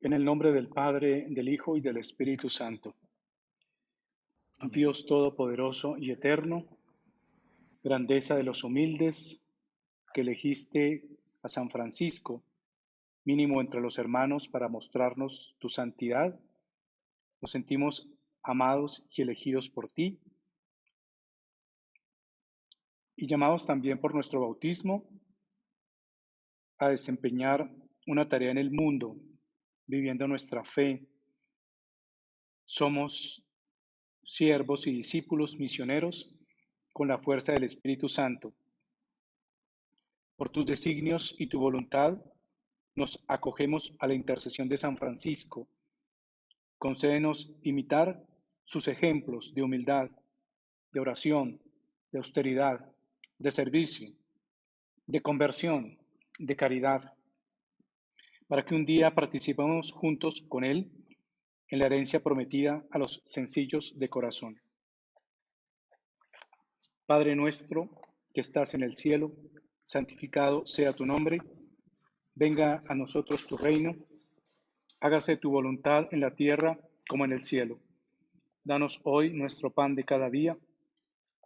En el nombre del Padre, del Hijo y del Espíritu Santo. Amén. Dios Todopoderoso y Eterno, grandeza de los humildes, que elegiste a San Francisco, mínimo entre los hermanos, para mostrarnos tu santidad, nos sentimos amados y elegidos por ti, y llamados también por nuestro bautismo a desempeñar una tarea en el mundo, viviendo nuestra fe. Somos siervos y discípulos misioneros con la fuerza del Espíritu Santo. Por tus designios y tu voluntad, nos acogemos a la intercesión de San Francisco. Concédenos imitar sus ejemplos de humildad, de oración, de austeridad, de servicio, de conversión, de caridad, para que un día participemos juntos con Él en la herencia prometida a los sencillos de corazón. Padre nuestro que estás en el cielo, santificado sea tu nombre, venga a nosotros tu reino, hágase tu voluntad en la tierra como en el cielo. Danos hoy nuestro pan de cada día,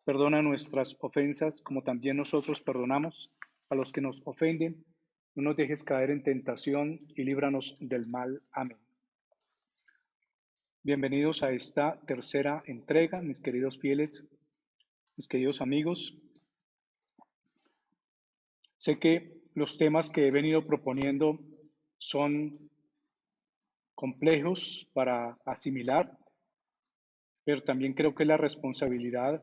perdona nuestras ofensas como también nosotros perdonamos a los que nos ofenden, no nos dejes caer en tentación y líbranos del mal. Amén. Bienvenidos a esta tercera entrega, mis queridos fieles, mis queridos amigos. Sé que los temas que he venido proponiendo son complejos para asimilar, pero también creo que la responsabilidad,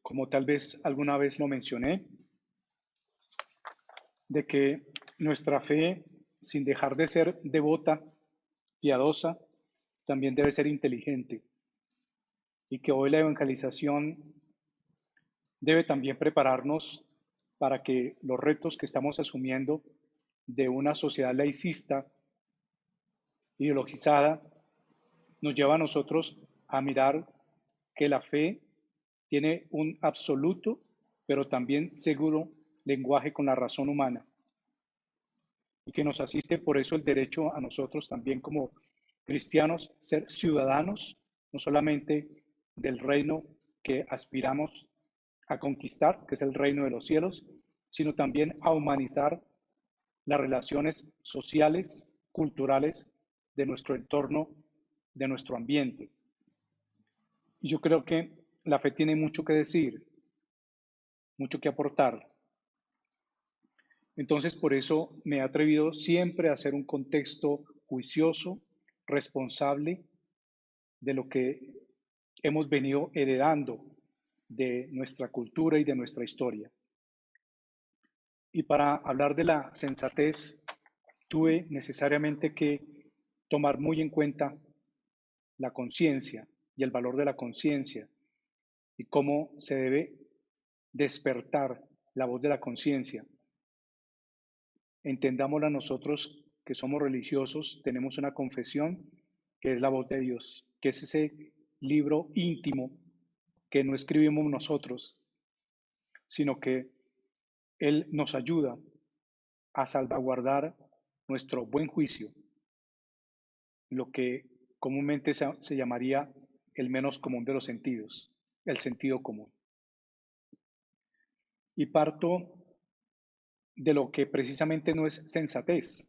como tal vez alguna vez lo mencioné, de que nuestra fe, sin dejar de ser devota, piadosa, también debe ser inteligente, y que hoy la evangelización debe también prepararnos para que los retos que estamos asumiendo de una sociedad laicista, ideologizada, nos lleva a nosotros a mirar que la fe tiene un absoluto, pero también seguro lenguaje con la razón humana, y que nos asiste por eso el derecho a nosotros también como cristianos ser ciudadanos, no solamente del reino que aspiramos a conquistar, que es el reino de los cielos, sino también a humanizar las relaciones sociales, culturales de nuestro entorno, de nuestro ambiente. Y yo creo que la fe tiene mucho que decir, mucho que aportar. Entonces, por eso me he atrevido siempre a hacer un contexto juicioso, responsable de lo que hemos venido heredando de nuestra cultura y de nuestra historia. Y para hablar de la sensatez, tuve necesariamente que tomar muy en cuenta la conciencia y el valor de la conciencia y cómo se debe despertar la voz de la conciencia. Entendámosla nosotros que somos religiosos, tenemos una confesión que es la voz de Dios, que es ese libro íntimo que no escribimos nosotros, sino que Él nos ayuda a salvaguardar nuestro buen juicio, lo que comúnmente se llamaría el menos común de los sentidos, el sentido común. Y parto de lo que precisamente no es sensatez.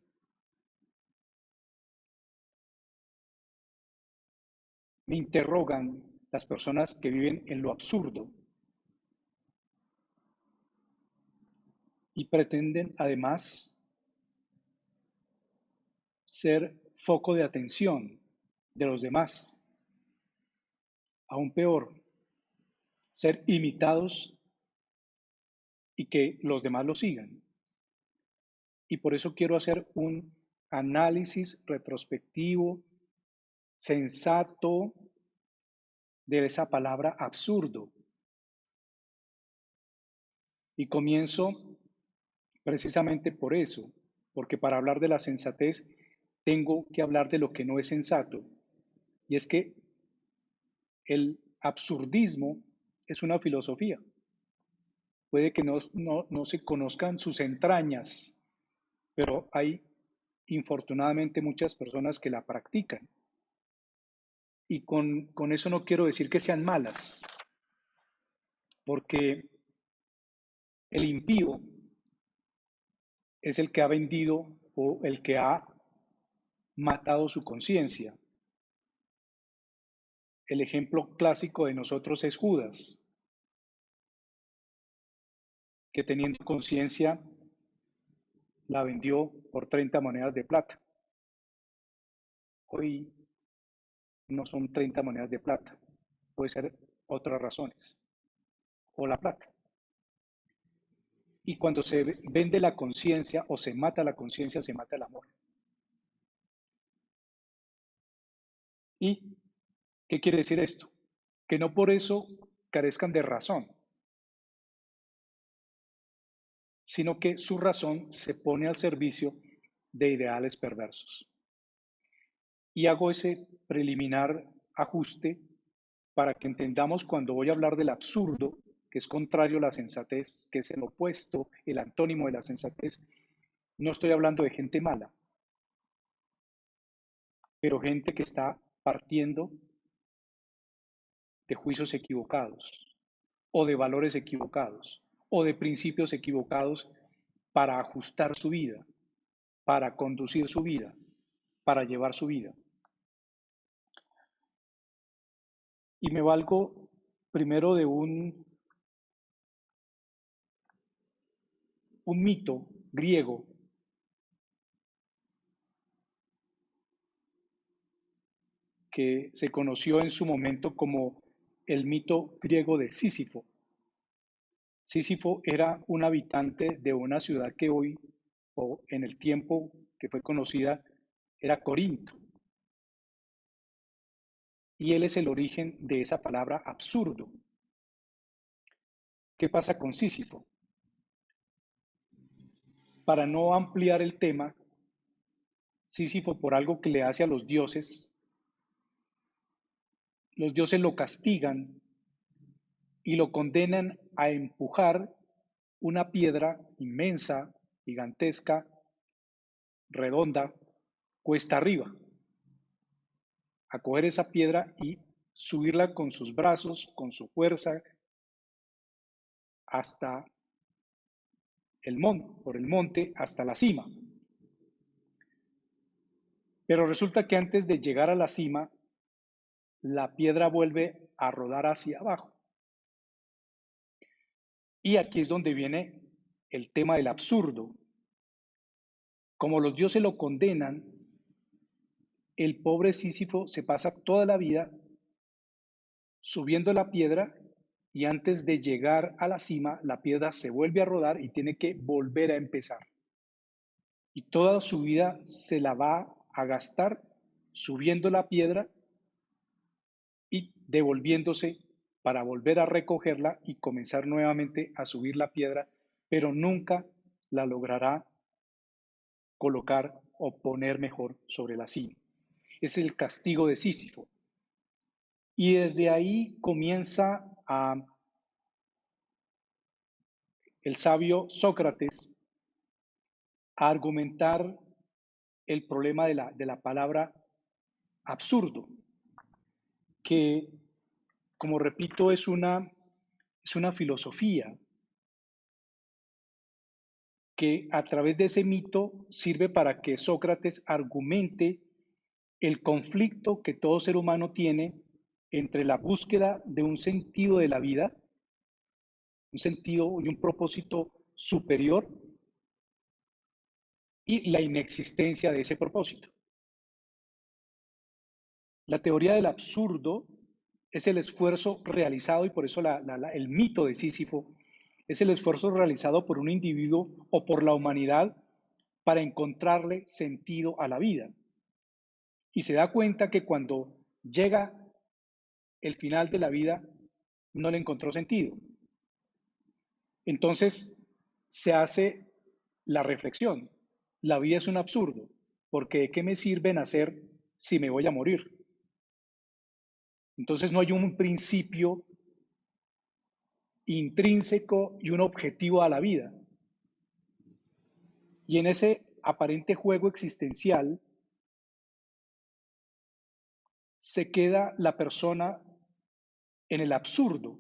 Me interrogan las personas que viven en lo absurdo y pretenden además ser foco de atención de los demás. Aún peor, ser imitados y que los demás lo sigan. Y por eso quiero hacer un análisis retrospectivo, sensato de esa palabra absurdo. Y comienzo precisamente por eso, porque para hablar de la sensatez tengo que hablar de lo que no es sensato. Y es que el absurdismo es una filosofía. Puede que no se conozcan sus entrañas, pero hay infortunadamente muchas personas que la practican. Y con eso no quiero decir que sean malas, porque el impío es el que ha vendido o el que ha matado su conciencia. El ejemplo clásico de nosotros es Judas, que teniendo conciencia la vendió por 30 monedas de plata. Hoy no son 30 monedas de plata, puede ser otras razones, o la plata. Y cuando se vende la conciencia o se mata la conciencia, se mata el amor. ¿Y qué quiere decir esto? Que no por eso carezcan de razón, sino que su razón se pone al servicio de ideales perversos. Y hago ese preliminar ajuste para que entendamos cuando voy a hablar del absurdo, que es contrario a la sensatez, que es el opuesto, el antónimo de la sensatez, no estoy hablando de gente mala, pero gente que está partiendo de juicios equivocados, o de valores equivocados, o de principios equivocados para ajustar su vida, para conducir su vida, para llevar su vida. Y me valgo primero de un mito griego que se conoció en su momento como el mito griego de Sísifo. Sísifo era un habitante de una ciudad que hoy, o en el tiempo que fue conocida, era Corinto. Y él es el origen de esa palabra absurdo. ¿Qué pasa con Sísifo? Para no ampliar el tema, Sísifo por algo que le hace a los dioses lo castigan y lo condenan a empujar una piedra inmensa, gigantesca, redonda, cuesta arriba, a coger esa piedra y subirla con sus brazos, con su fuerza, hasta el monte, por el monte, hasta la cima. Pero resulta que antes de llegar a la cima, la piedra vuelve a rodar hacia abajo. Y aquí es donde viene el tema del absurdo. Como los dioses lo condenan, el pobre Sísifo se pasa toda la vida subiendo la piedra y antes de llegar a la cima, la piedra se vuelve a rodar y tiene que volver a empezar. Y toda su vida se la va a gastar subiendo la piedra y devolviéndose para volver a recogerla y comenzar nuevamente a subir la piedra, pero nunca la logrará colocar o poner mejor sobre la cima. Es el castigo de Sísifo. Y desde ahí comienza el sabio Sócrates a argumentar el problema de la palabra absurdo, que, como repito, es una filosofía que a través de ese mito sirve para que Sócrates argumente el conflicto que todo ser humano tiene entre la búsqueda de un sentido de la vida, un sentido y un propósito superior, y la inexistencia de ese propósito. La teoría del absurdo es el esfuerzo realizado, y por eso el mito de Sísifo es el esfuerzo realizado por un individuo o por la humanidad para encontrarle sentido a la vida. Y se da cuenta que cuando llega el final de la vida, no le encontró sentido. Entonces se hace la reflexión. La vida es un absurdo, porque ¿de qué me sirve nacer si me voy a morir? Entonces no hay un principio intrínseco y un objetivo a la vida. Y en ese aparente juego existencial, se queda la persona en el absurdo.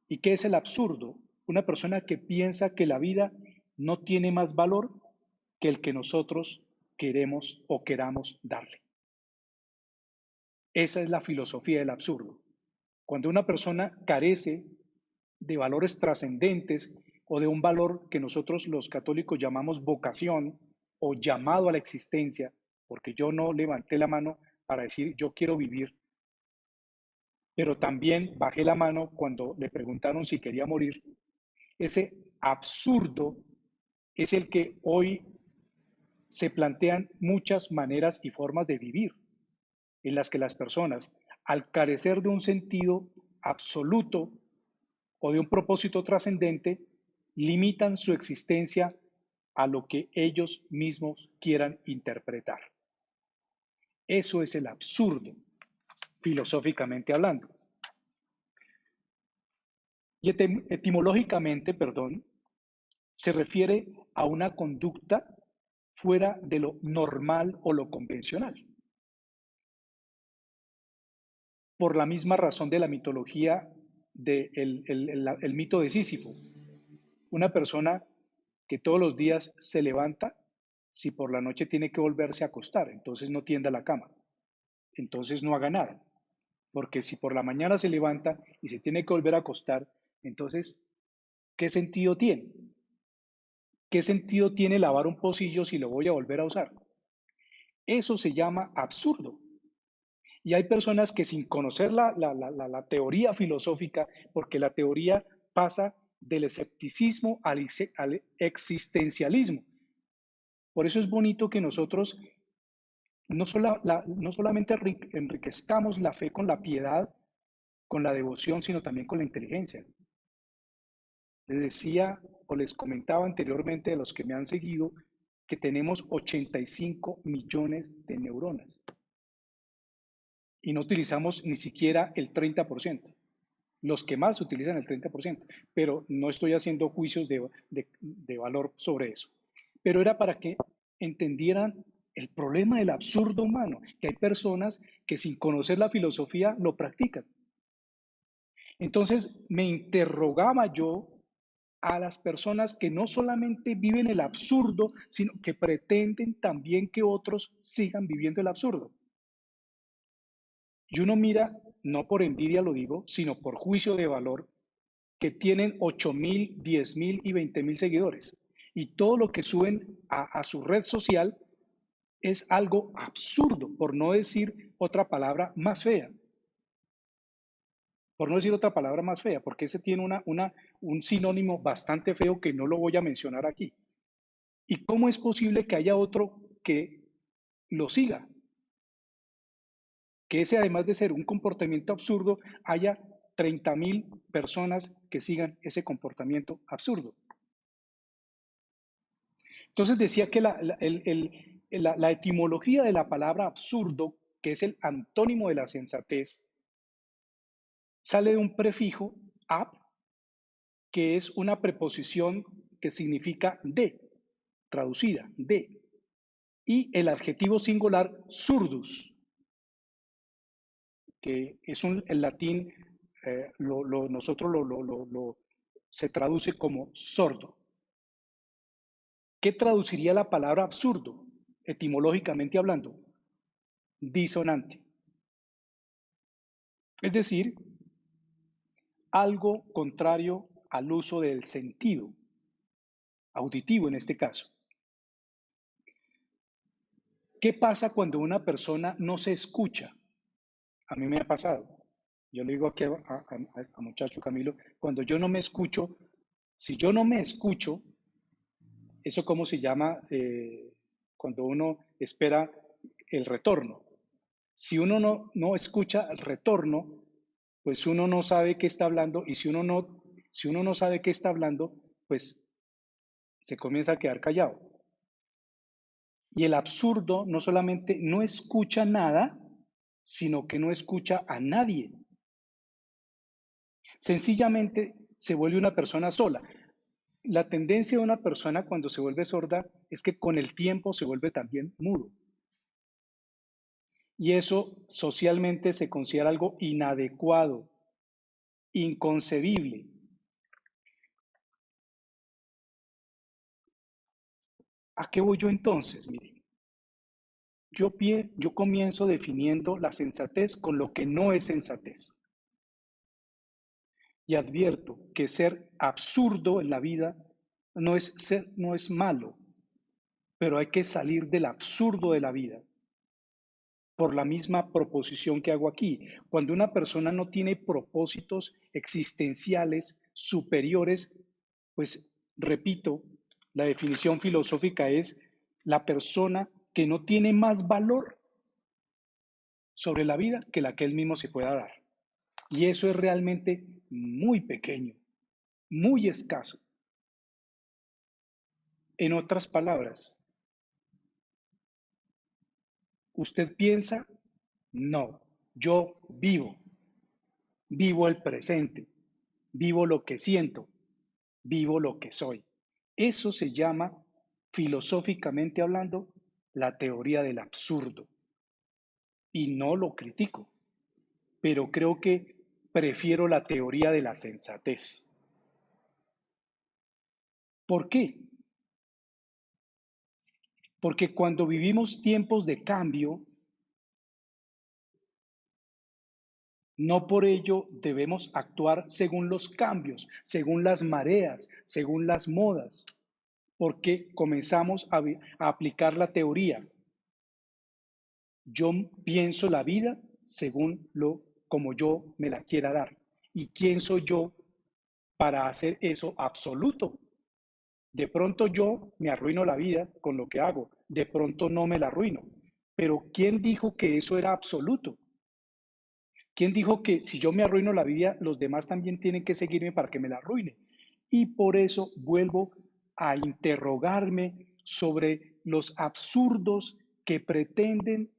¿Y qué es el absurdo? Una persona que piensa que la vida no tiene más valor que el que nosotros queremos o queramos darle. Esa es la filosofía del absurdo. Cuando una persona carece de valores trascendentes o de un valor que nosotros los católicos llamamos vocación o llamado a la existencia, porque yo no levanté la mano para decir yo quiero vivir, pero también bajé la mano cuando le preguntaron si quería morir. Ese absurdo es el que hoy se plantean muchas maneras y formas de vivir, en las que las personas, al carecer de un sentido absoluto o de un propósito trascendente, limitan su existencia a lo que ellos mismos quieran interpretar. Eso es el absurdo, filosóficamente hablando. Y etimológicamente, perdón, se refiere a una conducta fuera de lo normal o lo convencional. Por la misma razón de la mitología del el mito de Sísifo. Una persona que todos los días se levanta, si por la noche tiene que volverse a acostar, entonces no tienda la cama, entonces no haga nada. Porque si por la mañana se levanta y se tiene que volver a acostar, entonces, ¿qué sentido tiene? ¿Qué sentido tiene lavar un pocillo si lo voy a volver a usar? Eso se llama absurdo. Y hay personas que sin conocer la teoría filosófica, porque la teoría pasa del escepticismo al existencialismo. Por eso es bonito que nosotros no solamente enriquezcamos la fe con la piedad, con la devoción, sino también con la inteligencia. Les decía o les comentaba anteriormente a los que me han seguido que tenemos 85 millones de neuronas y no utilizamos ni siquiera el 30%. Los que más utilizan el 30%, pero no estoy haciendo juicios de valor sobre eso. Pero era para que entendieran el problema del absurdo humano, que hay personas que sin conocer la filosofía lo practican. Entonces me interrogaba yo a las personas que no solamente viven el absurdo, sino que pretenden también que otros sigan viviendo el absurdo. Y uno mira, no por envidia lo digo, sino por juicio de valor, que tienen 8.000, 10.000 y 20.000 seguidores. Y todo lo que suben a su red social es algo absurdo, por no decir otra palabra más fea. Por no decir otra palabra más fea, porque ese tiene un sinónimo bastante feo que no lo voy a mencionar aquí. ¿Y cómo es posible que haya otro que lo siga? Que ese, además de ser un comportamiento absurdo, haya 30.000 personas que sigan ese comportamiento absurdo. Entonces decía que la etimología de la palabra absurdo, que es el antónimo de la sensatez, sale de un prefijo ab, que es una preposición que significa de, traducida, de, y el adjetivo singular surdus, que es el latín, nosotros se traduce como sordo. ¿Qué traduciría la palabra absurdo, etimológicamente hablando? Disonante. Es decir, algo contrario al uso del sentido, auditivo en este caso. ¿Qué pasa cuando una persona no se escucha? A mí me ha pasado. Yo le digo aquí a muchacho Camilo, cuando yo no me escucho, si yo no me escucho, ¿eso cómo se llama? Cuando uno espera el retorno. Si uno no escucha el retorno, pues uno no sabe qué está hablando y si uno no sabe qué está hablando, pues se comienza a quedar callado. Y el absurdo no solamente no escucha nada, sino que no escucha a nadie. Sencillamente se vuelve una persona sola. La tendencia de una persona cuando se vuelve sorda es que con el tiempo se vuelve también mudo. Y eso socialmente se considera algo inadecuado, inconcebible. ¿A qué voy yo entonces? Mire, yo comienzo definiendo la sensatez con lo que no es sensatez. Y advierto que ser absurdo en la vida no es malo, pero hay que salir del absurdo de la vida por la misma proposición que hago aquí. Cuando una persona no tiene propósitos existenciales superiores, pues repito, la definición filosófica es la persona que no tiene más valor sobre la vida que la que él mismo se pueda dar. Y eso es realmente muy pequeño, muy escaso. En otras palabras, ¿usted piensa? No, yo vivo el presente, vivo lo que siento, vivo lo que soy. Eso se llama, filosóficamente hablando, la teoría del absurdo. Y no lo critico, pero creo que prefiero la teoría de la sensatez. ¿Por qué? Porque cuando vivimos tiempos de cambio, no por ello debemos actuar según los cambios, según las mareas, según las modas, porque comenzamos a aplicar la teoría. Yo pienso la vida según lo como yo me la quiera dar. ¿Y quién soy yo para hacer eso absoluto? De pronto yo me arruino la vida con lo que hago, de pronto no me la arruino. Pero ¿quién dijo que eso era absoluto? ¿Quién dijo que si yo me arruino la vida, los demás también tienen que seguirme para que me la arruine? Y por eso vuelvo a interrogarme sobre los absurdos que pretenden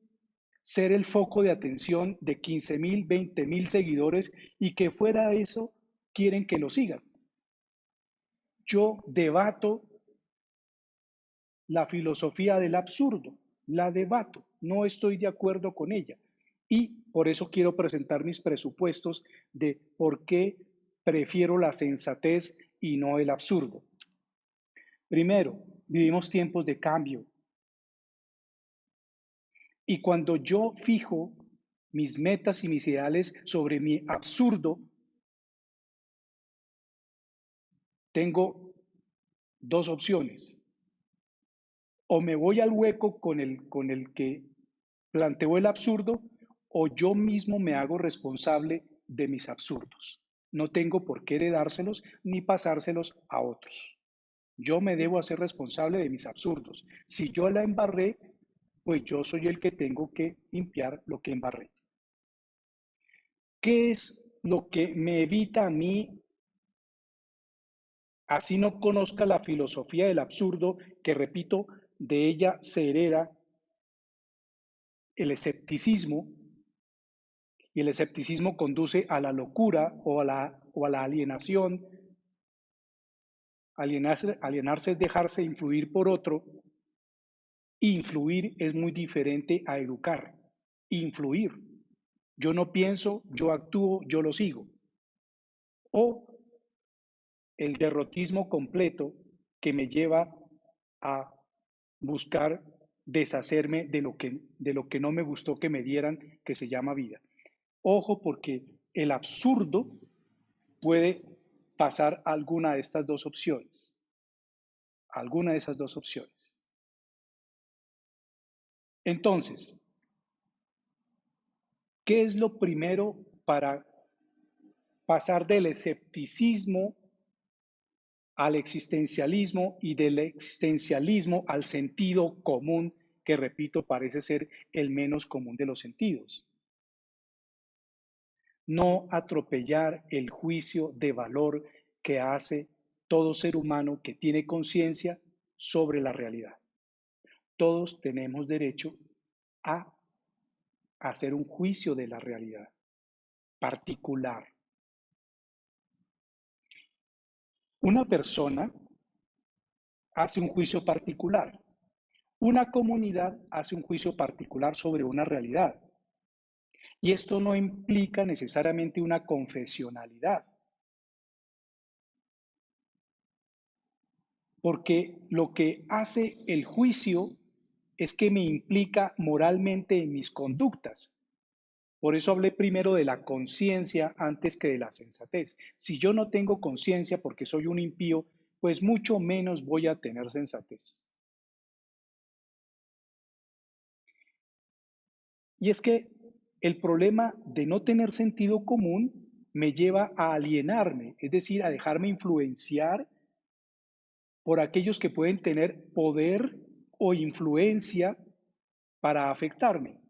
ser el foco de atención de 15.000, 20.000 seguidores y que fuera de eso quieren que lo sigan. Yo debato la filosofía del absurdo, la debato, no estoy de acuerdo con ella. Y por eso quiero presentar mis presupuestos de por qué prefiero la sensatez y no el absurdo. Primero, vivimos tiempos de cambio. Y cuando yo fijo mis metas y mis ideales sobre mi absurdo, tengo dos opciones. O me voy al hueco con el que planteo el absurdo, o yo mismo me hago responsable de mis absurdos. No tengo por qué heredárselos ni pasárselos a otros. Yo me debo hacer responsable de mis absurdos. Si yo la embarré, pues yo soy el que tengo que limpiar lo que embarré. ¿Qué es lo que me evita a mí, así no conozca la filosofía del absurdo, que repito, de ella se hereda el escepticismo, y el escepticismo conduce a la locura o a la alienación? Alienarse es dejarse influir por otro. Influir es muy diferente a educar. Influir. Yo no pienso, yo actúo, yo lo sigo. O el derrotismo completo que me lleva a buscar deshacerme de lo que no me gustó que me dieran, que se llama vida. Ojo, porque el absurdo puede pasar a alguna de estas dos opciones. Alguna de esas dos opciones. Entonces, ¿qué es lo primero para pasar del escepticismo al existencialismo y del existencialismo al sentido común, que repito, parece ser el menos común de los sentidos? No atropellar el juicio de valor que hace todo ser humano que tiene conciencia sobre la realidad. Todos tenemos derecho a hacer un juicio de la realidad particular. Una persona hace un juicio particular. Una comunidad hace un juicio particular sobre una realidad. Y esto no implica necesariamente una confesionalidad, porque lo que hace el juicio es que me implica moralmente en mis conductas. Por eso hablé primero de la conciencia antes que de la sensatez. Si yo no tengo conciencia porque soy un impío, pues mucho menos voy a tener sensatez. Y es que el problema de no tener sentido común me lleva a alienarme, es decir, a dejarme influenciar por aquellos que pueden tener poder o influencia para afectarme.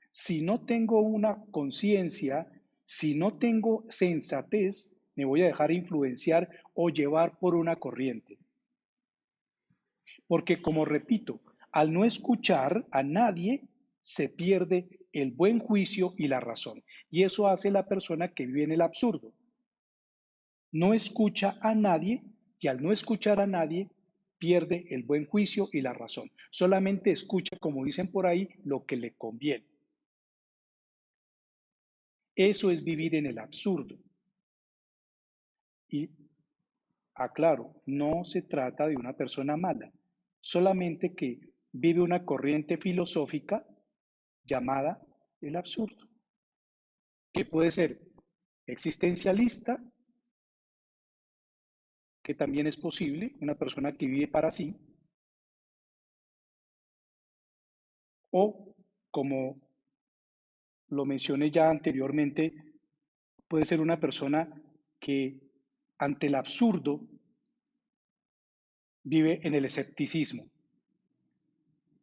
Si no tengo una conciencia, si no tengo sensatez, me voy a dejar influenciar o llevar por una corriente. Porque como repito, al no escuchar a nadie, se pierde el buen juicio y la razón. Y eso hace la persona que vive en el absurdo. No escucha a nadie y al no escuchar a nadie, pierde el buen juicio y la razón. Solamente escucha, como dicen por ahí, lo que le conviene. Eso es vivir en el absurdo. Y aclaro, no se trata de una persona mala, solamente que vive una corriente filosófica llamada el absurdo, que puede ser existencialista, que también es posible, una persona que vive para sí, o como lo mencioné ya anteriormente, puede ser una persona que ante el absurdo vive en el escepticismo.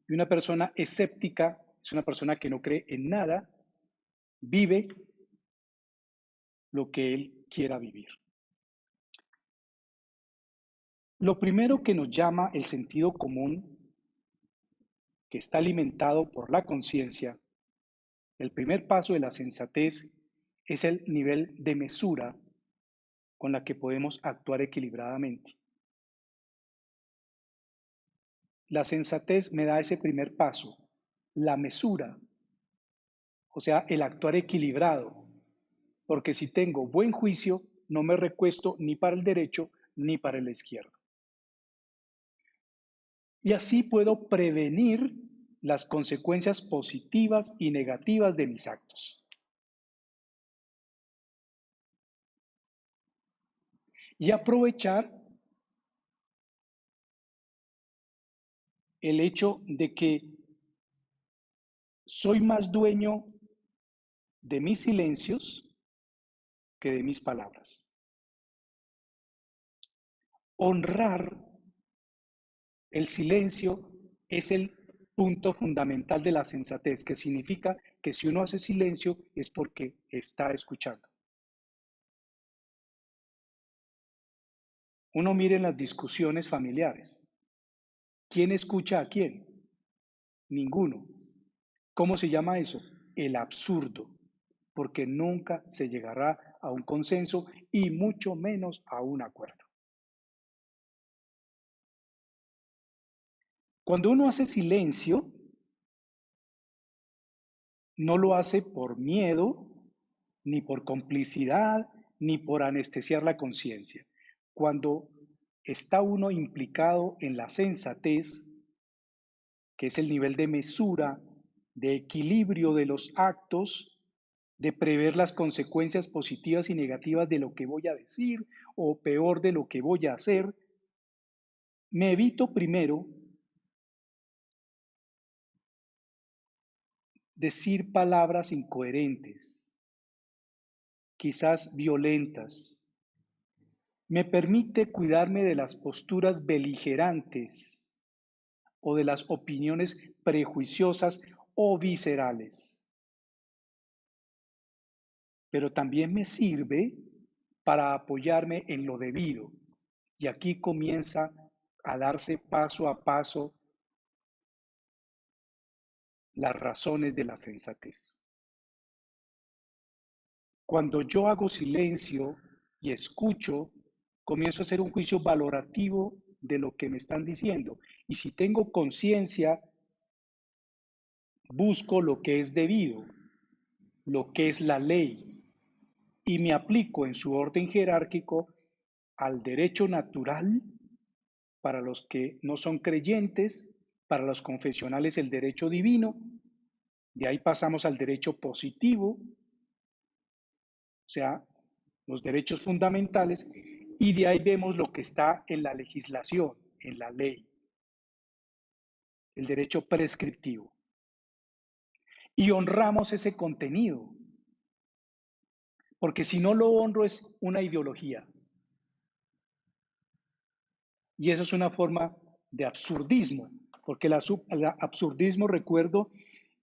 Y una persona escéptica es una persona que no cree en nada, vive lo que él quiera vivir. Lo primero que nos llama el sentido común, que está alimentado por la conciencia, el primer paso de la sensatez es el nivel de mesura con la que podemos actuar equilibradamente. La sensatez me da ese primer paso, la mesura, o sea, el actuar equilibrado, porque si tengo buen juicio, no me recuesto ni para el derecho ni para el izquierdo. Y así puedo prevenir las consecuencias positivas y negativas de mis actos. Y aprovechar el hecho de que soy más dueño de mis silencios que de mis palabras. Honrar el silencio es el punto fundamental de la sensatez, que significa que si uno hace silencio es porque está escuchando. Uno mire en las discusiones familiares. ¿Quién escucha a quién? Ninguno. ¿Cómo se llama eso? El absurdo, porque nunca se llegará a un consenso y mucho menos a un acuerdo. Cuando uno hace silencio, no lo hace por miedo, ni por complicidad, ni por anestesiar la conciencia. Cuando está uno implicado en la sensatez, que es el nivel de mesura, de equilibrio de los actos, de prever las consecuencias positivas y negativas de lo que voy a decir o peor de lo que voy a hacer, me evito primero decir palabras incoherentes, quizás violentas. Me permite cuidarme de las posturas beligerantes o de las opiniones prejuiciosas o viscerales. Pero también me sirve para apoyarme en lo debido. Y aquí comienza a darse paso a paso las razones de la sensatez. Cuando yo hago silencio y escucho, comienzo a hacer un juicio valorativo de lo que me están diciendo. Y si tengo conciencia, busco lo que es debido, lo que es la ley, y me aplico en su orden jerárquico al derecho natural para los que no son creyentes, para los confesionales el derecho divino, de ahí pasamos al derecho positivo, o sea, los derechos fundamentales, y de ahí vemos lo que está en la legislación, en la ley, el derecho prescriptivo. Y honramos ese contenido, porque si no lo honro es una ideología. Y eso es una forma de absurdismo, porque el absurdismo, recuerdo,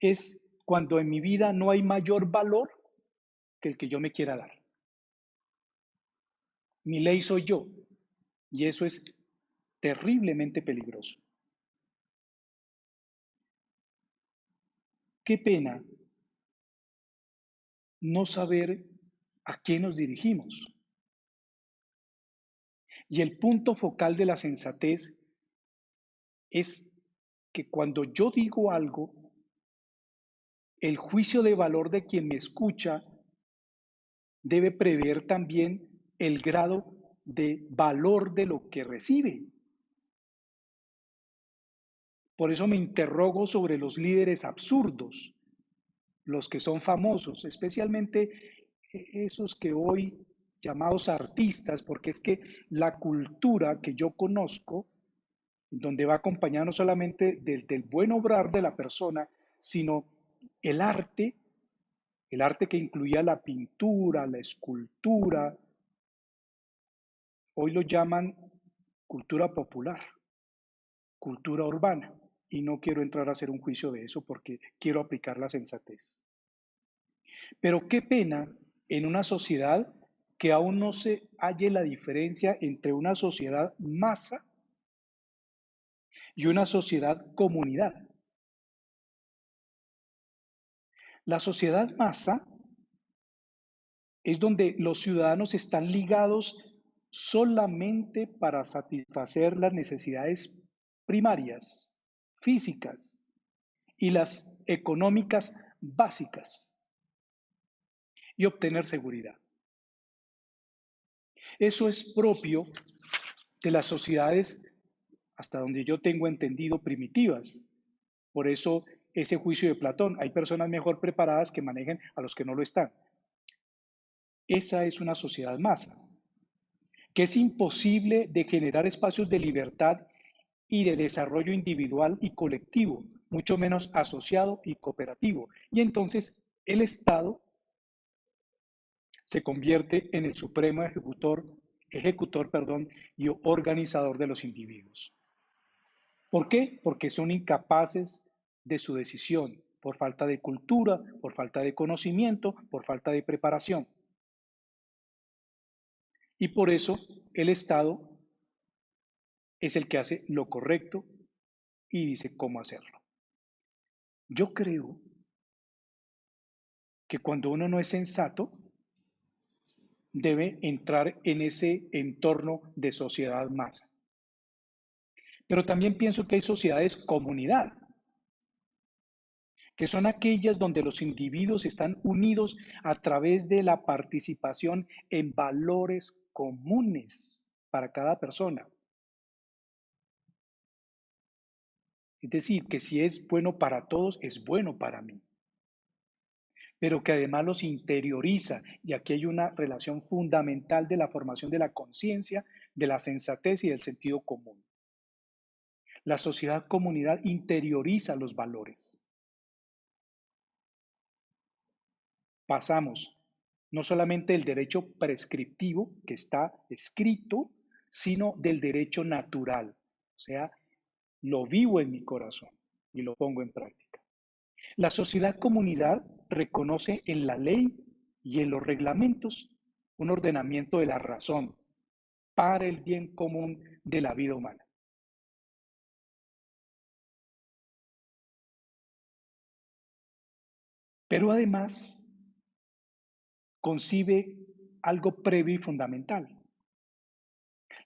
es cuando en mi vida no hay mayor valor que el que yo me quiera dar. Mi ley soy yo, y eso es terriblemente peligroso. Qué pena no saber a quién nos dirigimos. Y el punto focal de la sensatez es que cuando yo digo algo, el juicio de valor de quien me escucha debe prever también el grado de valor de lo que recibe. Por eso me interrogo sobre los líderes absurdos, los que son famosos, especialmente esos que hoy llamados artistas, porque es que la cultura que yo conozco, donde va acompañada no solamente del buen obrar de la persona, sino el arte, el arte que incluía la pintura, la escultura, hoy lo llaman cultura popular, cultura urbana. Y no quiero entrar a hacer un juicio de eso porque quiero aplicar la sensatez. Pero qué pena en una sociedad que aún no se halle la diferencia entre una sociedad masa y una sociedad comunidad. La sociedad masa es donde los ciudadanos están ligados solamente para satisfacer las necesidades primarias, físicas y las económicas básicas y obtener seguridad. Eso es propio de las sociedades, hasta donde yo tengo entendido, primitivas. Por eso ese juicio de Platón, hay personas mejor preparadas que manejen a los que no lo están. Esa es una sociedad masa, que es imposible de generar espacios de libertad y de desarrollo individual y colectivo, mucho menos asociado y cooperativo. Y entonces el Estado se convierte en el supremo ejecutor, y organizador de los individuos. ¿Por qué? Porque son incapaces de su decisión, por falta de cultura, por falta de conocimiento, por falta de preparación. Y por eso el Estado es el que hace lo correcto y dice cómo hacerlo. Yo creo que cuando uno no es sensato, debe entrar en ese entorno de sociedad masa. Pero también pienso que hay sociedades comunidad, que son aquellas donde los individuos están unidos a través de la participación en valores comunes para cada persona. Es decir, que si es bueno para todos, es bueno para mí, pero que además los interioriza. Y aquí hay una relación fundamental de la formación de la conciencia, de la sensatez y del sentido común. La sociedad comunidad interioriza los valores. Pasamos no solamente del derecho prescriptivo que está escrito, sino del derecho natural. O sea, lo vivo en mi corazón y lo pongo en práctica. La sociedad comunidad reconoce en la ley y en los reglamentos un ordenamiento de la razón para el bien común de la vida humana. Pero además concibe algo previo y fundamental.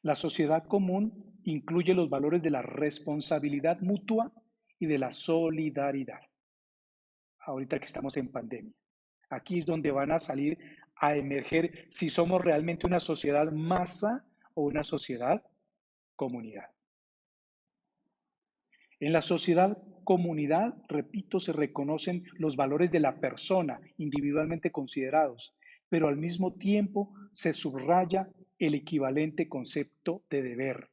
La sociedad común incluye los valores de la responsabilidad mutua y de la solidaridad. Ahorita que estamos en pandemia, aquí es donde van a salir a emerger si somos realmente una sociedad masa o una sociedad comunidad. En la sociedad comunidad, repito, se reconocen los valores de la persona individualmente considerados, pero al mismo tiempo se subraya el equivalente concepto de deber,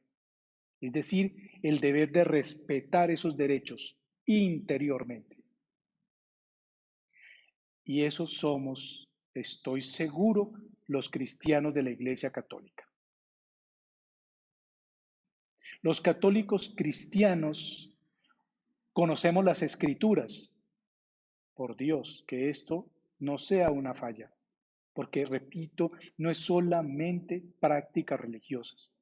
es decir, el deber de respetar esos derechos interiormente. Y esos somos, estoy seguro, los cristianos de la Iglesia Católica. Los católicos cristianos conocemos las Escrituras. Por Dios, que esto no sea una falla, porque, repito, no es solamente prácticas religiosas.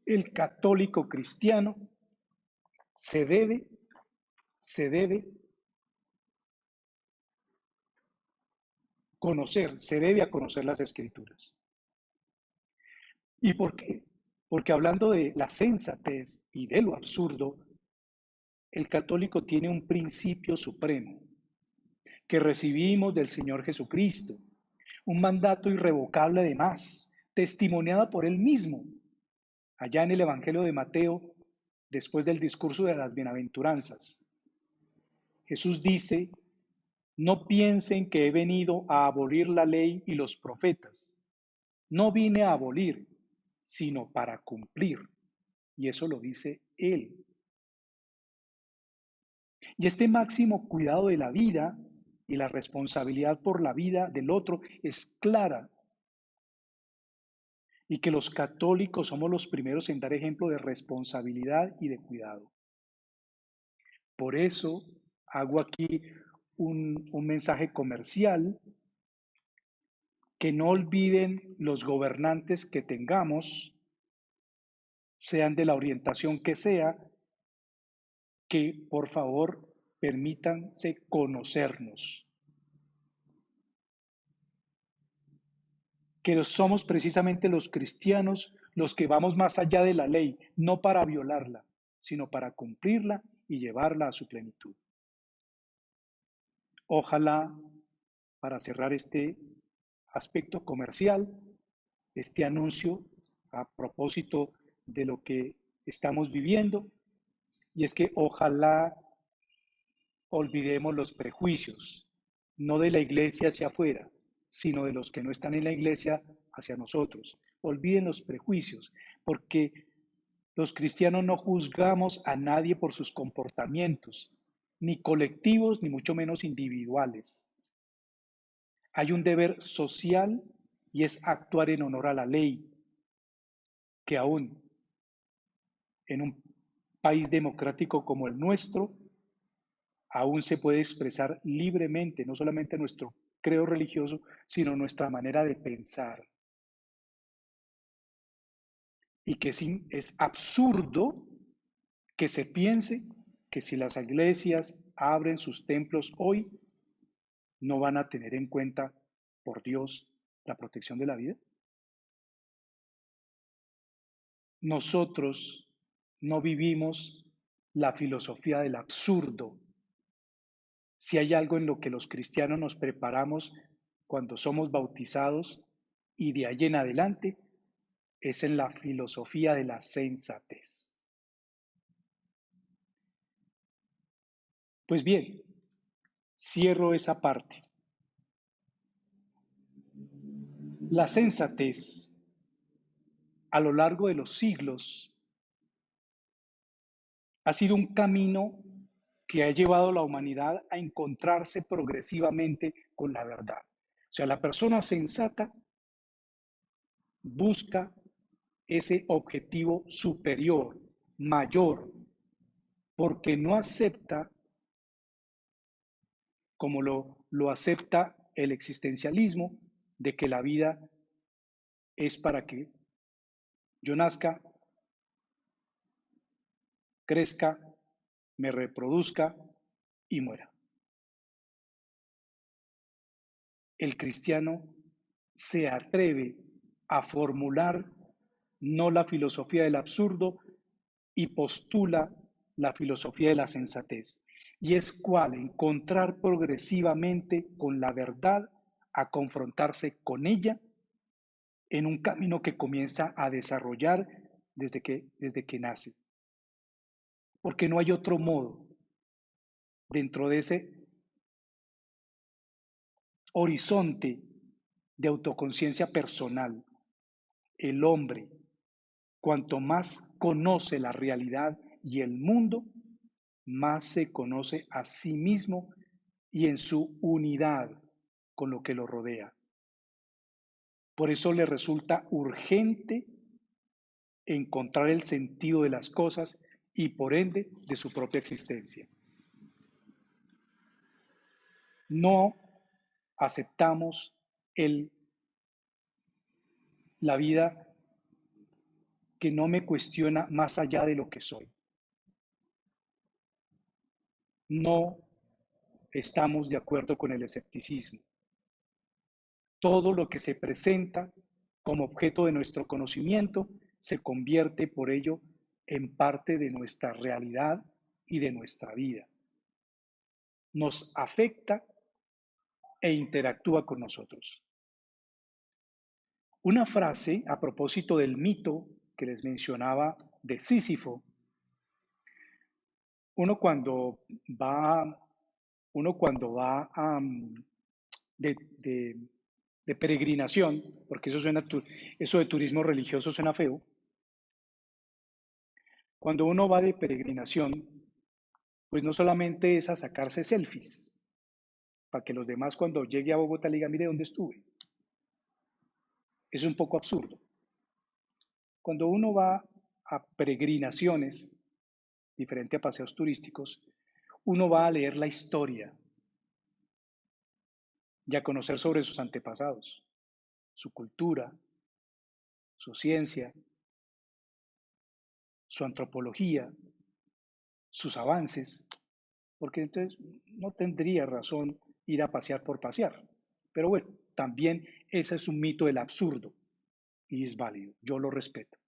El católico cristiano se debe conocer, se debe a conocer las Escrituras. ¿Y por qué? Porque hablando de la sensatez y de lo absurdo, el católico tiene un principio supremo que recibimos del Señor Jesucristo, un mandato irrevocable además, testimoniado por Él mismo, allá en el Evangelio de Mateo, después del discurso de las bienaventuranzas. Jesús dice, no piensen que he venido a abolir la ley y los profetas. No vine a abolir, sino para cumplir. Y eso lo dice Él. Y este máximo cuidado de la vida y la responsabilidad por la vida del otro es clara. Y que los católicos somos los primeros en dar ejemplo de responsabilidad y de cuidado. Por eso hago aquí un mensaje comercial, que no olviden los gobernantes que tengamos, sean de la orientación que sea, que por favor permítanse conocernos. Que somos precisamente los cristianos los que vamos más allá de la ley, no para violarla, sino para cumplirla y llevarla a su plenitud. Ojalá, para cerrar este aspecto comercial, este anuncio a propósito de lo que estamos viviendo, y es que ojalá olvidemos los prejuicios, no de la iglesia hacia afuera, sino de los que no están en la iglesia hacia nosotros. Olviden los prejuicios, porque los cristianos no juzgamos a nadie por sus comportamientos, ni colectivos, ni mucho menos individuales. Hay un deber social y es actuar en honor a la ley, que aún en un país democrático como el nuestro, aún se puede expresar libremente, no solamente nuestro credo religioso, sino nuestra manera de pensar. Y que es absurdo que se piense que si las iglesias abren sus templos hoy, no van a tener en cuenta, por Dios, la protección de la vida. Nosotros no vivimos la filosofía del absurdo. Si hay algo en lo que los cristianos nos preparamos cuando somos bautizados y de ahí en adelante, es en la filosofía de la sensatez. Pues bien, cierro esa parte. La sensatez, a lo largo de los siglos, ha sido un camino que ha llevado a la humanidad a encontrarse progresivamente con la verdad. O sea, la persona sensata busca ese objetivo superior, mayor, porque no acepta, como lo acepta el existencialismo, de que la vida es para que yo nazca, crezca, me reproduzca y muera. El cristiano se atreve a formular no la filosofía del absurdo, y postula la filosofía de la sensatez. Y es cual encontrar progresivamente con la verdad, a confrontarse con ella en un camino que comienza a desarrollar desde que nace. Porque no hay otro modo dentro de ese horizonte de autoconciencia personal. El hombre, cuanto más conoce la realidad y el mundo, más se conoce a sí mismo y en su unidad con lo que lo rodea. Por eso le resulta urgente encontrar el sentido de las cosas y por ende de su propia existencia. No aceptamos la vida que no me cuestiona más allá de lo que soy. No estamos de acuerdo con el escepticismo. Todo lo que se presenta como objeto de nuestro conocimiento se convierte por ello en parte de nuestra realidad y de nuestra vida. Nos afecta e interactúa con nosotros. Una frase a propósito del mito que les mencionaba de Sísifo. Uno cuando va, uno cuando va de, de- de peregrinación, porque eso de turismo religioso suena feo. Cuando uno va de peregrinación, pues no solamente es a sacarse selfies, para que los demás cuando llegue a Bogotá le digan, mire dónde estuve. Es un poco absurdo. Cuando uno va a peregrinaciones, diferente a paseos turísticos, uno va a leer la historia y a conocer sobre sus antepasados, su cultura, su ciencia, su antropología, sus avances, porque entonces no tendría razón ir a pasear por pasear. Pero bueno, también ese es un mito del absurdo y es válido, yo lo respeto.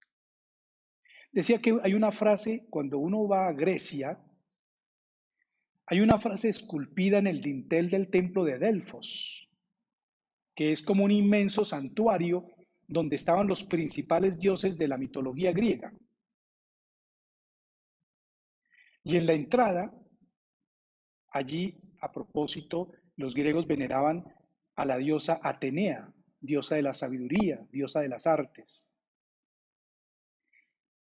Decía que hay una frase, cuando uno va a Grecia, hay una frase esculpida en el dintel del templo de Delfos, que es como un inmenso santuario donde estaban los principales dioses de la mitología griega. Y en la entrada, allí, a propósito, los griegos veneraban a la diosa Atenea, diosa de la sabiduría, diosa de las artes.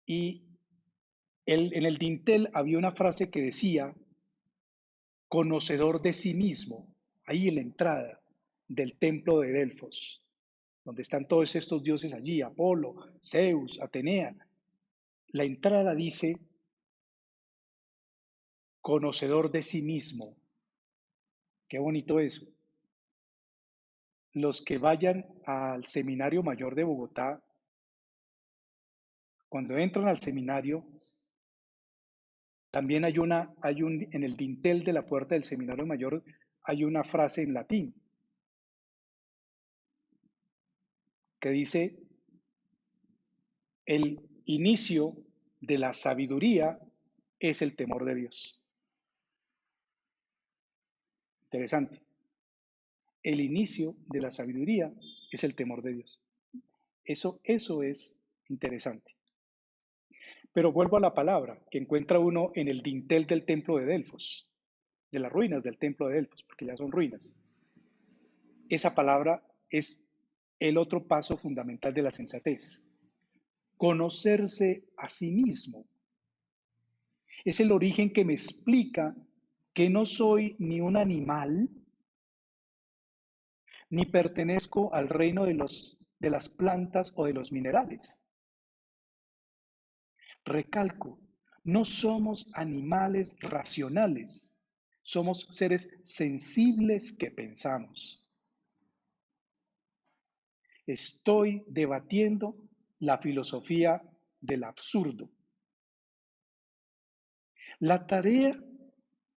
Y en el dintel había una frase que decía, conocedor de sí mismo, ahí en la entrada del templo de Delfos, donde están todos estos dioses allí, Apolo, Zeus, Atenea. La entrada dice, conocedor de sí mismo. Qué bonito eso. Los que vayan al Seminario Mayor de Bogotá, cuando entran al seminario, también en el dintel de la puerta del Seminario Mayor hay una frase en latín que dice, el inicio de la sabiduría es el temor de Dios. Interesante. El inicio de la sabiduría es el temor de Dios. Eso es interesante. Pero vuelvo a la palabra que encuentra uno en el dintel del templo de Delfos, de las ruinas del templo de Delfos, porque ya son ruinas. Esa palabra es el otro paso fundamental de la sensatez. Conocerse a sí mismo. Es el origen que me explica que no soy ni un animal, ni pertenezco al reino de las plantas o de los minerales. Recalco, no somos animales racionales, somos seres sensibles que pensamos. Estoy debatiendo la filosofía del absurdo. La tarea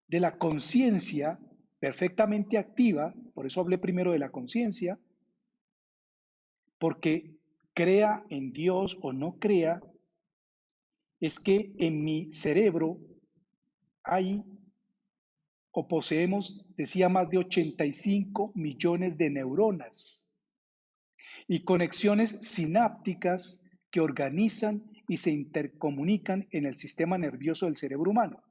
de la conciencia perfectamente activa, por eso hablé primero de la conciencia, porque crea en Dios o no crea, es que en mi cerebro hay o poseemos, decía, más de 85 millones de neuronas y conexiones sinápticas que organizan y se intercomunican en el sistema nervioso del cerebro humano.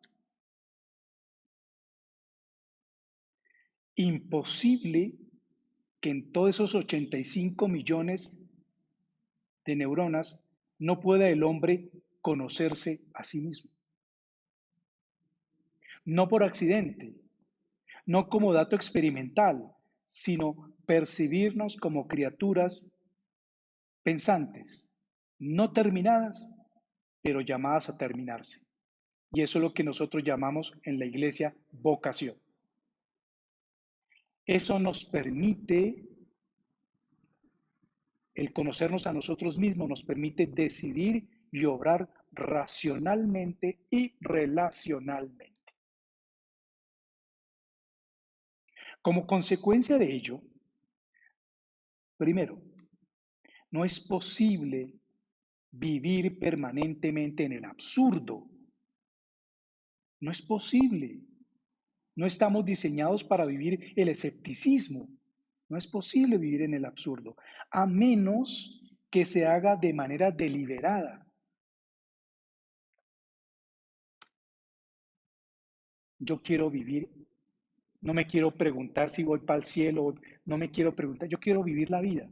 Imposible que en todos esos 85 millones de neuronas no pueda el hombre conocerse a sí mismo. No por accidente, no como dato experimental, sino percibirnos como criaturas pensantes, no terminadas, pero llamadas a terminarse. Y eso es lo que nosotros llamamos en la iglesia vocación. Eso nos permite, el conocernos a nosotros mismos, nos permite decidir y obrar racionalmente y relacionalmente. Como consecuencia de ello, primero, no es posible vivir permanentemente en el absurdo. No es posible. No estamos diseñados para vivir el escepticismo. No es posible vivir en el absurdo, a menos que se haga de manera deliberada. Yo quiero vivir, no me quiero preguntar si voy para el cielo, no me quiero preguntar, yo quiero vivir la vida.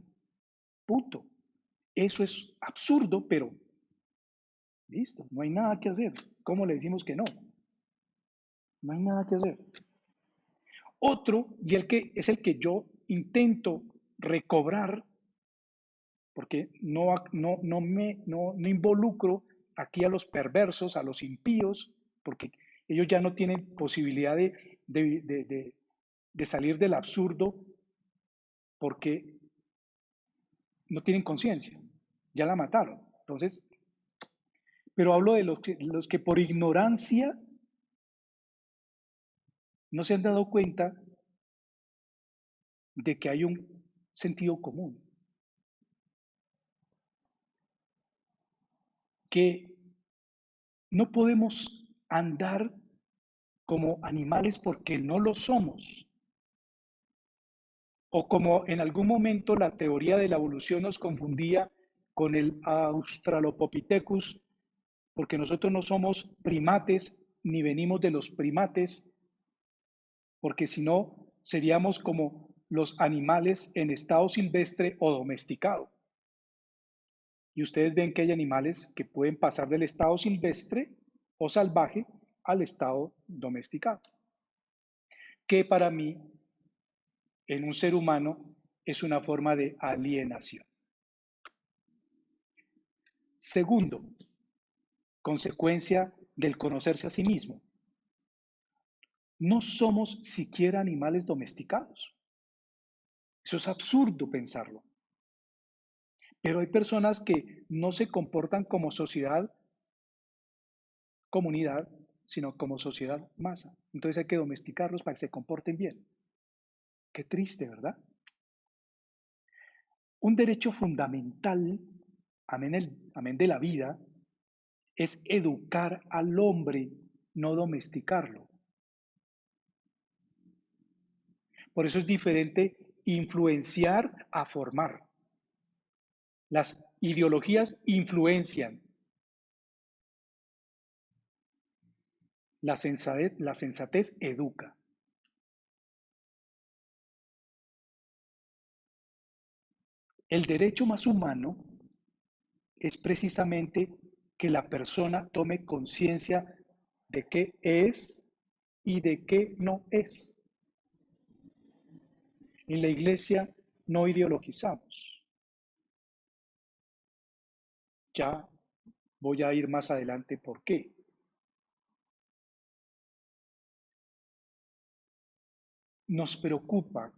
Punto. Eso es absurdo, pero listo, no hay nada que hacer. ¿Cómo le decimos que no? No hay nada que hacer. Otro, y el que es el que yo intento recobrar, porque no involucro aquí a los perversos, a los impíos, porque ellos ya no tienen posibilidad de salir del absurdo porque no tienen conciencia, ya la mataron. Entonces, pero hablo de los que por ignorancia no se han dado cuenta de que hay un sentido común, que no podemos andar como animales porque no lo somos, o como en algún momento la teoría de la evolución nos confundía con el Australopithecus, porque nosotros no somos primates ni venimos de los primates, porque si no seríamos como los animales en estado silvestre o domesticado. Y ustedes ven que hay animales que pueden pasar del estado silvestre o salvaje al estado domesticado, que para mí en un ser humano es una forma de alienación. Segundo, consecuencia del conocerse a sí mismo. No somos siquiera animales domesticados. Eso es absurdo pensarlo. Pero hay personas que no se comportan como sociedad, comunidad, sino como sociedad masa. Entonces hay que domesticarlos para que se comporten bien. Qué triste, ¿verdad? Un derecho fundamental, amén de la vida, es educar al hombre, no domesticarlo. Por eso es diferente influenciar a formar. Las ideologías influencian. La sensatez educa. El derecho más humano es precisamente que la persona tome conciencia de qué es y de qué no es. En la iglesia no ideologizamos. Ya voy a ir más adelante por qué. Nos preocupa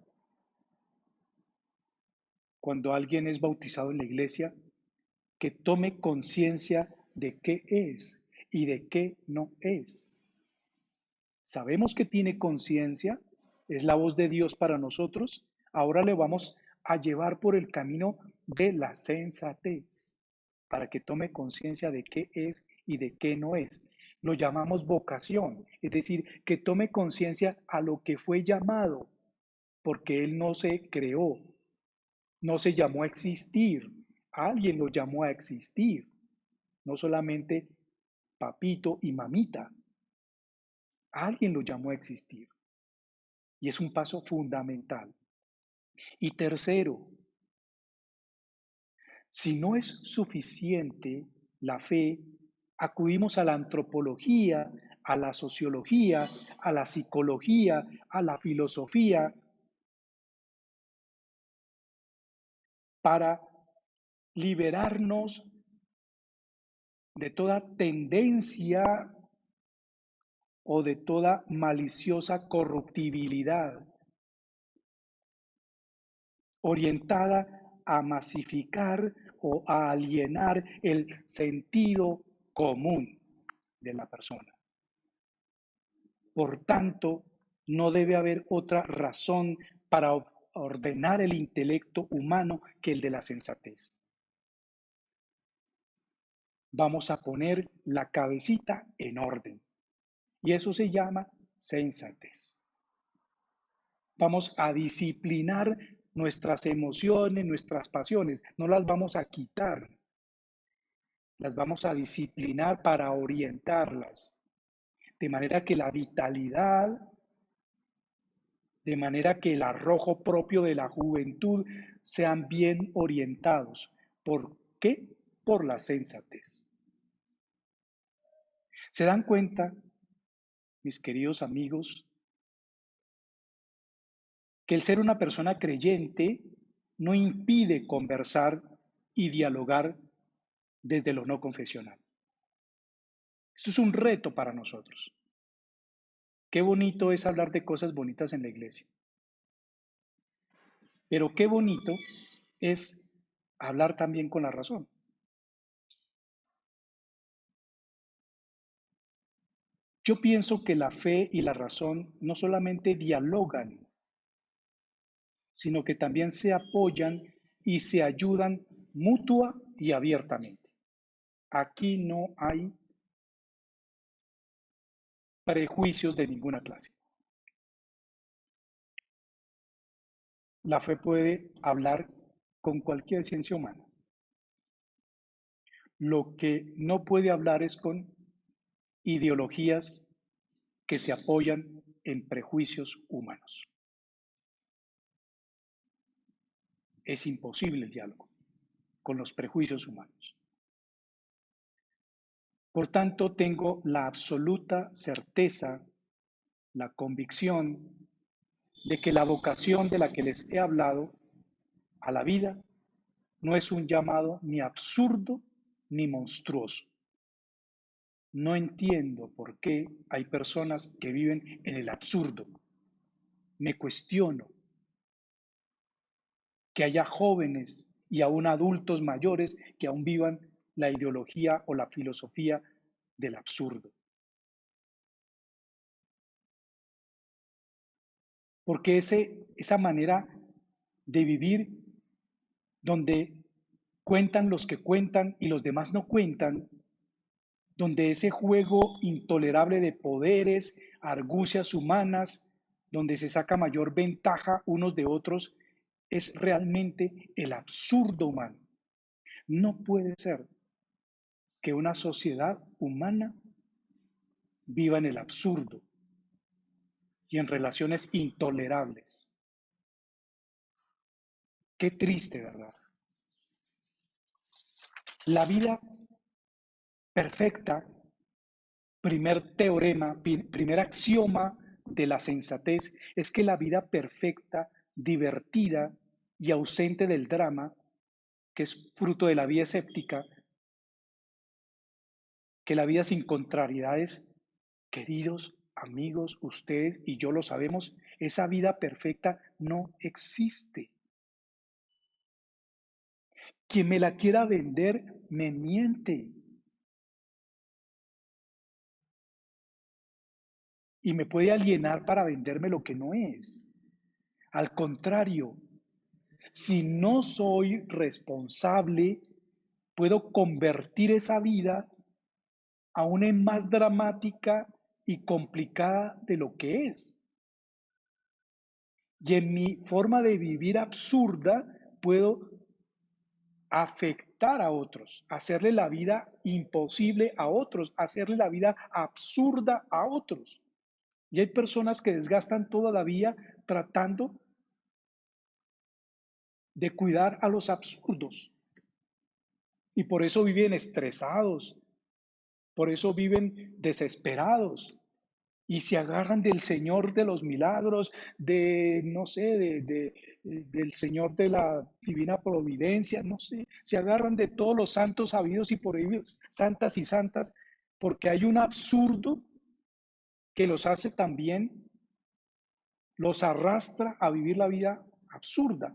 cuando alguien es bautizado en la iglesia que tome conciencia de qué es y de qué no es. Sabemos que tiene conciencia, es la voz de Dios para nosotros. Ahora le vamos a llevar por el camino de la sensatez, para que tome conciencia de qué es y de qué no es. Lo llamamos vocación, es decir, que tome conciencia a lo que fue llamado, porque él no se creó, no se llamó a existir, alguien lo llamó a existir, no solamente papito y mamita, alguien lo llamó a existir. Y es un paso fundamental. Y tercero, si no es suficiente la fe, acudimos a la antropología, a la sociología, a la psicología, a la filosofía, para liberarnos de toda tendencia o de toda maliciosa corruptibilidad orientada a masificar o a alienar el sentido común de la persona. Por tanto, no debe haber otra razón para ordenar el intelecto humano que el de la sensatez. Vamos a poner la cabecita en orden y eso se llama sensatez. Vamos a disciplinar nuestras emociones, nuestras pasiones, no las vamos a quitar, las vamos a disciplinar para orientarlas, de manera que la vitalidad, de manera que el arrojo propio de la juventud sean bien orientados. ¿Por qué? Por la sensatez. ¿Se dan cuenta, mis queridos amigos, que el ser una persona creyente no impide conversar y dialogar desde lo no confesional? Esto es un reto para nosotros. Qué bonito es hablar de cosas bonitas en la iglesia, pero qué bonito es hablar también con la razón. Yo pienso que la fe y la razón no solamente dialogan, sino que también se apoyan y se ayudan mutua y abiertamente. Aquí no hay prejuicios de ninguna clase. La fe puede hablar con cualquier ciencia humana. Lo que no puede hablar es con ideologías que se apoyan en prejuicios humanos. Es imposible el diálogo con los prejuicios humanos. Por tanto, tengo la absoluta certeza, la convicción de que la vocación de la que les he hablado a la vida no es un llamado ni absurdo ni monstruoso. No entiendo por qué hay personas que viven en el absurdo. Me cuestiono que haya jóvenes y aún adultos mayores que aún vivan la ideología o la filosofía del absurdo. Porque esa manera de vivir donde cuentan los que cuentan y los demás no cuentan, donde ese juego intolerable de poderes, argucias humanas, donde se saca mayor ventaja unos de otros, es realmente el absurdo humano. No puede ser que una sociedad humana viva en el absurdo y en relaciones intolerables. Qué triste, ¿verdad? La vida perfecta, primer teorema, primer axioma de la sensatez, es que la vida perfecta, divertida y ausente del drama, que es fruto de la vida escéptica, que la vida sin contrariedades, queridos amigos, ustedes y yo lo sabemos, esa vida perfecta no existe. Quien me la quiera vender, me miente. Y me puede alienar para venderme lo que no es. Al contrario, Si no soy responsable, puedo convertir esa vida aún en más dramática y complicada de lo que es. Y en mi forma de vivir absurda, puedo afectar a otros, hacerle la vida imposible a otros, hacerle la vida absurda a otros. Y hay personas que desgastan toda la vida tratando de cuidar a los absurdos y por eso viven estresados, por eso viven desesperados y se agarran del Señor de los milagros, de, no sé, del Señor de la divina providencia, no sé, se agarran de todos los santos habidos y por ellos, santas y santas, porque hay un absurdo que los hace también, los arrastra a vivir la vida absurda.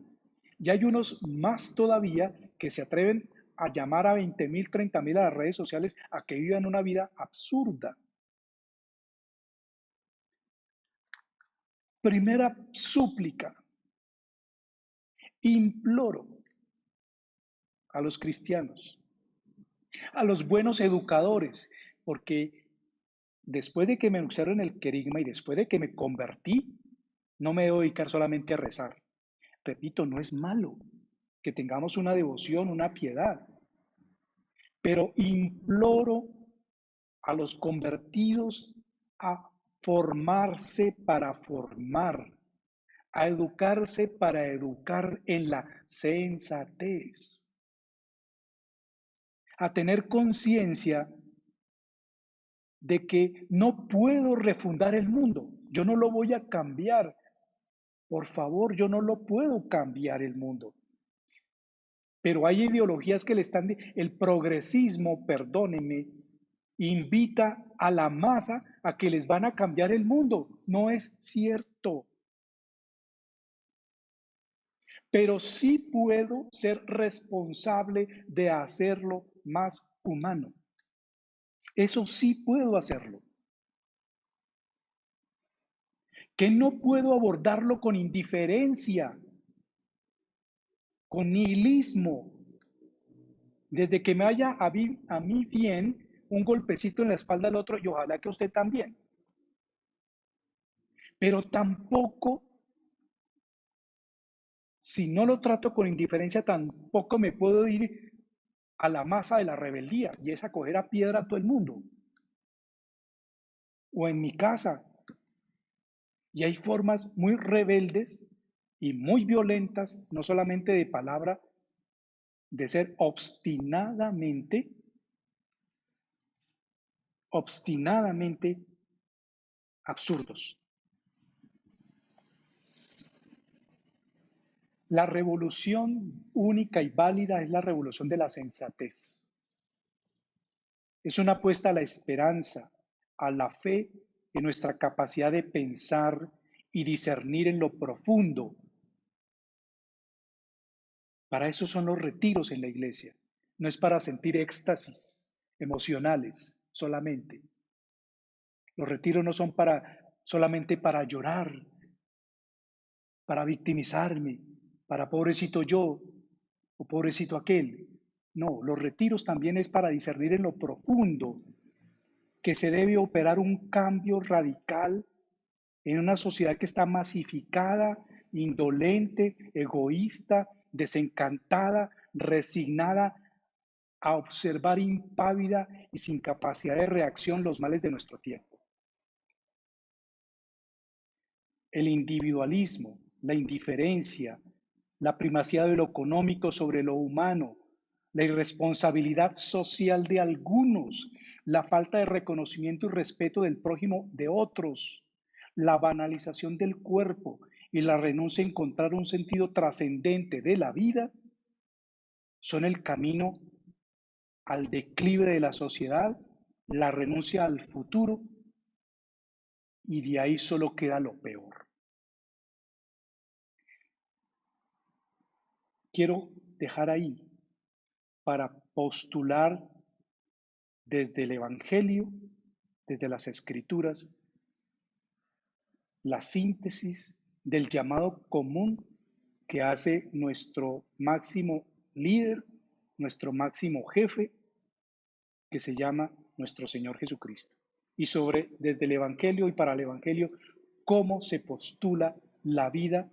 Y hay unos más todavía que se atreven a llamar a 20.000, 30.000 a las redes sociales a que vivan una vida absurda. Primera súplica, imploro a los cristianos, a los buenos educadores, porque después de que me anunciaron el querigma y después de que me convertí, no me debo dedicar solamente a rezar. Repito, no es malo que tengamos una devoción, una piedad, pero imploro a los convertidos a formarse para formar, a educarse para educar en la sensatez, a tener conciencia de que no puedo refundar el mundo, yo no lo voy a cambiar, por favor, yo no lo puedo cambiar el mundo. Pero hay ideologías que le están, el progresismo, perdónenme, invita a la masa a que les van a cambiar el mundo. No es cierto. Pero sí puedo ser responsable de hacerlo más humano. Eso sí puedo hacerlo. Que no puedo abordarlo con indiferencia, con nihilismo. Desde que me vaya a mí bien, un golpecito en la espalda al otro y ojalá que usted también. Pero tampoco, si no lo trato con indiferencia, tampoco me puedo ir a la masa de la rebeldía y es a coger a piedra a todo el mundo. O en mi casa. Y hay formas muy rebeldes y muy violentas, no solamente de palabra, de ser obstinadamente absurdos. La revolución única y válida es la revolución de la sensatez. Es una apuesta a la esperanza, a la fe en nuestra capacidad de pensar y discernir en lo profundo. Para eso son los retiros en la iglesia. No es para sentir éxtasis emocionales solamente. Los retiros no son solamente para llorar, para victimizarme, para pobrecito yo o pobrecito aquel. No, los retiros también es para discernir en lo profundo que se debe operar un cambio radical en una sociedad que está masificada, indolente, egoísta, desencantada, resignada a observar impávida y sin capacidad de reacción los males de nuestro tiempo. El individualismo, la indiferencia, la primacía de lo económico sobre lo humano, la irresponsabilidad social de algunos, la falta de reconocimiento y respeto del prójimo de otros, la banalización del cuerpo y la renuncia a encontrar un sentido trascendente de la vida son el camino al declive de la sociedad, la renuncia al futuro y de ahí solo queda lo peor. Quiero dejar ahí para postular desde el Evangelio, desde las Escrituras, la síntesis del llamado común que hace nuestro máximo líder, nuestro máximo jefe, que se llama nuestro Señor Jesucristo. Y sobre, desde el Evangelio y para el Evangelio, cómo se postula la vida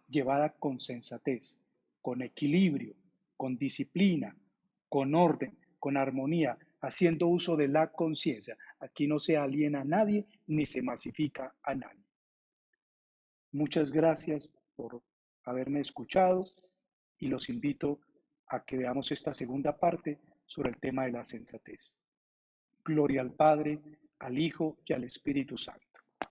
llevada con sensatez, con equilibrio, con disciplina, con orden, con armonía, haciendo uso de la conciencia. Aquí no se aliena a nadie ni se masifica a nadie. Muchas gracias por haberme escuchado y los invito a que veamos esta segunda parte sobre el tema de la sensatez. Gloria al Padre, al Hijo y al Espíritu Santo.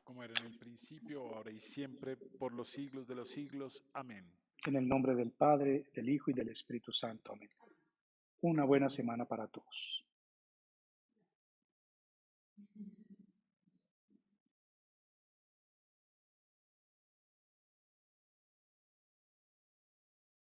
Como era en el principio, ahora y siempre, por los siglos de los siglos. Amén. En el nombre del Padre, del Hijo y del Espíritu Santo. Amén. Una buena semana para todos.